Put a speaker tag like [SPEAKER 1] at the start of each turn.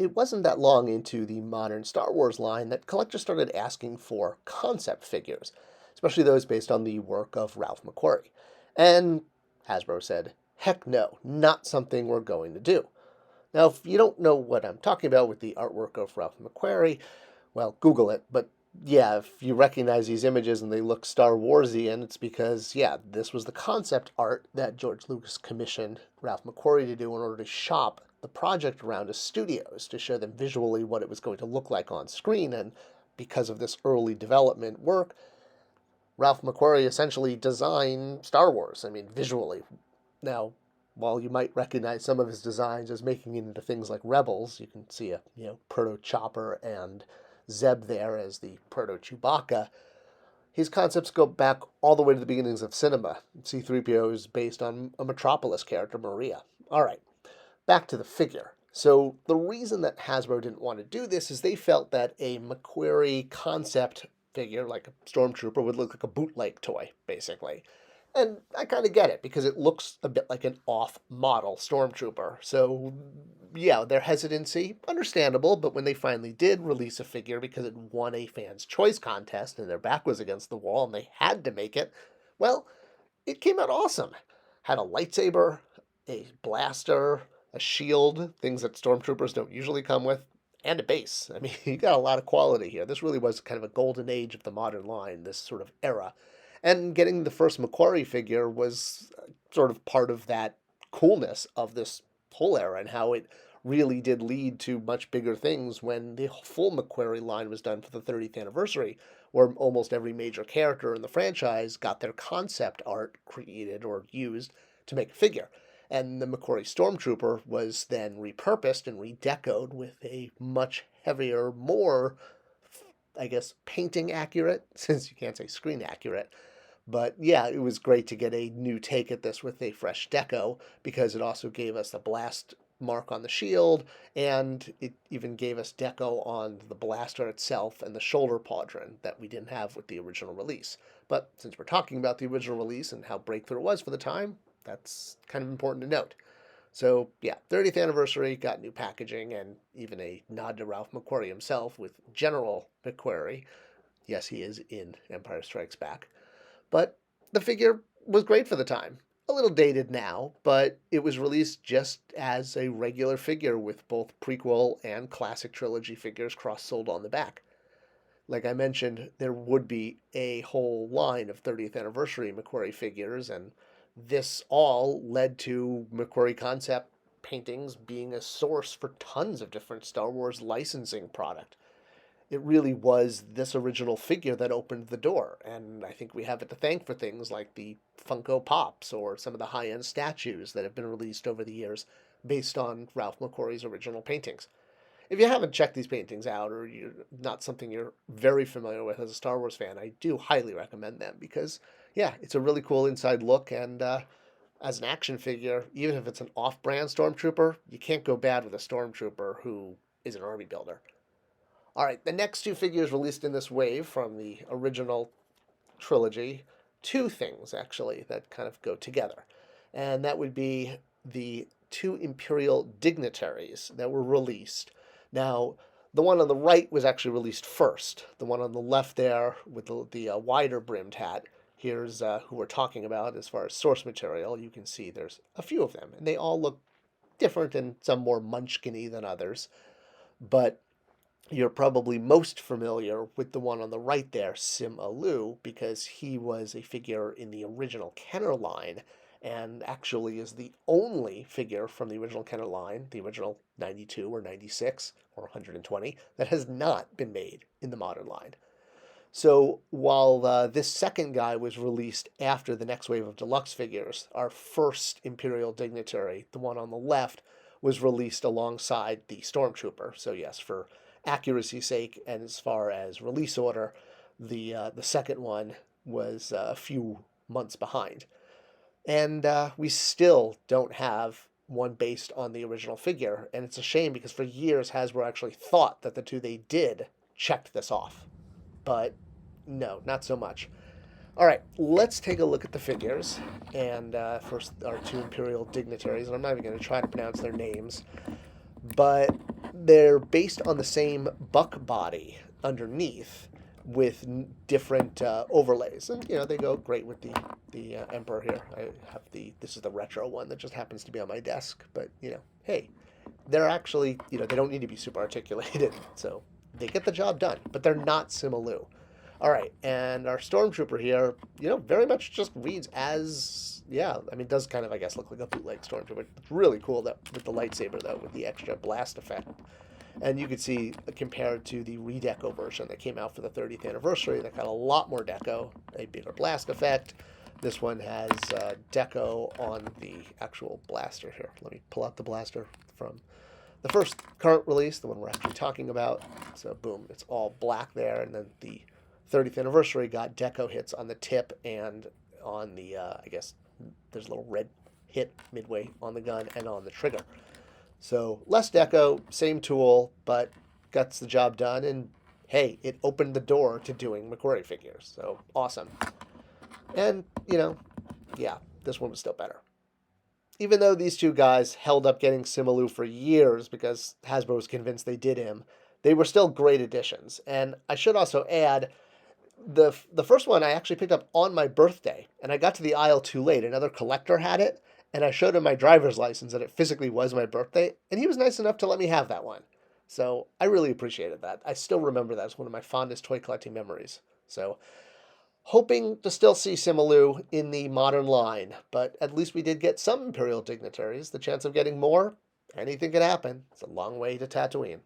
[SPEAKER 1] It wasn't that long into the modern Star Wars line that collectors started asking for concept figures, especially those based on the work of Ralph McQuarrie. And Hasbro said, heck no, not something we're going to do. Now, if you don't know what I'm talking about with the artwork of Ralph McQuarrie, well, Google it. But yeah, if you recognize these images and they look Star Warsian, it's because, yeah, this was the concept art that George Lucas commissioned Ralph McQuarrie to do in order to shop the project around to studios to show them visually what it was going to look like on screen. And because of this early development work, Ralph McQuarrie essentially designed Star Wars, I mean, visually. Now, while you might recognize some of his designs as making it into things like Rebels, you can see a proto Chopper and Zeb there as the proto Chewbacca. His concepts go back all the way to the beginnings of cinema. C-3PO is based on a Metropolis character, Maria. All right, back to the figure. So the reason that Hasbro didn't want to do this is they felt that a McQuarrie concept figure, like a Stormtrooper, would look like a bootleg toy, basically. And I kind of get it, because it looks a bit like an off-model Stormtrooper. So, yeah, their hesitancy, understandable, but when they finally did release a figure because it won a Fan's Choice contest and their back was against the wall and they had to make it, well, it came out awesome. Had a lightsaber, a blaster, a shield, things that Stormtroopers don't usually come with, and a base. I mean, you got a lot of quality here. This really was kind of a golden age of the modern line, this sort of era. And getting the first McQuarrie figure was sort of part of that coolness of this whole era and how it really did lead to much bigger things when the full McQuarrie line was done for the 30th anniversary, where almost every major character in the franchise got their concept art created or used to make a figure. And the McQuarrie Stormtrooper was then repurposed and redecoed with a much heavier, more, I guess, painting accurate, since you can't say screen accurate. But yeah, it was great to get a new take at this with a fresh deco, because it also gave us a blast mark on the shield, and it even gave us deco on the blaster itself and the shoulder pauldron that we didn't have with the original release. But since we're talking about the original release and how breakthrough it was for the time, that's kind of important to note. So yeah, 30th anniversary, got new packaging, and even a nod to Ralph McQuarrie himself with General McQuarrie. Yes, he is in Empire Strikes Back. But the figure was great for the time. A little dated now, but it was released just as a regular figure with both prequel and classic trilogy figures cross-sold on the back. Like I mentioned, there would be a whole line of 30th anniversary McQuarrie figures, and this all led to McQuarrie concept paintings being a source for tons of different Star Wars licensing product. It really was this original figure that opened the door, and I think we have it to thank for things like the Funko Pops or some of the high-end statues that have been released over the years based on Ralph McQuarrie's original paintings. If you haven't checked these paintings out, or you're not something you're very familiar with as a Star Wars fan, I do highly recommend them because, yeah, it's a really cool inside look, and as an action figure, even if it's an off-brand Stormtrooper, you can't go bad with a Stormtrooper who is an army builder. All right, the next two figures released in this wave from the original trilogy, two things actually that kind of go together. And that would be the two Imperial Dignitaries that were released. Now, the one on the right was actually released first. The one on the left there with the wider brimmed hat, here's who we're talking about as far as source material. You can see there's a few of them, and they all look different and some more munchkin-y than others. But you're probably most familiar with the one on the right there, Sim Alu, because he was a figure in the original Kenner line, and actually is the only figure from the original Kenner line, the original 92 or 96 or 120, that has not been made in the modern line. So while this second guy was released after the next wave of deluxe figures, our first Imperial Dignitary, the one on the left, was released alongside the Stormtrooper. So yes, for accuracy's sake and as far as release order, the second one was a few months behind. And we still don't have one based on the original figure, and it's a shame because for years Hasbro actually thought that the two they did checked this off. But no, not so much. All right, let's take a look at the figures. And first, our two Imperial Dignitaries, and I'm not even going to try to pronounce their names. But they're based on the same buck body underneath with different overlays, and they go great with the Emperor here. I have this is the retro one that just happens to be on my desk, but hey, they're actually they don't need to be super articulated, so they get the job done, but they're not Simaloo. All right, and our stormtrooper here, very much just reads as, I mean, does kind of, I guess, look like a bootleg stormtrooper. It's really cool that with the lightsaber, though, with the extra blast effect. And you could see, compared to the redeco version that came out for the 30th anniversary, that got a lot more deco, a bigger blast effect. This one has deco on the actual blaster here. Let me pull out the blaster from the first current release, the one we're actually talking about. So, boom, it's all black there, and then the 30th anniversary got deco hits on the tip and on the, I guess, there's a little red hit midway on the gun and on the trigger. So less deco, same tool, but gets the job done. And hey, it opened the door to doing McQuarrie figures. So awesome. And, this one was still better. Even though these two guys held up getting Simaloo for years because Hasbro was convinced they did him, they were still great additions. And I should also add, the first one I actually picked up on my birthday, and I got to the aisle too late. Another collector had it, and I showed him my driver's license that it physically was my birthday, and he was nice enough to let me have that one. So I really appreciated that. I still remember that as one of my fondest toy collecting memories. So hoping to still see Simaloo in the modern line, but at least we did get some Imperial Dignitaries. The chance of getting more, anything could happen. It's a long way to Tatooine.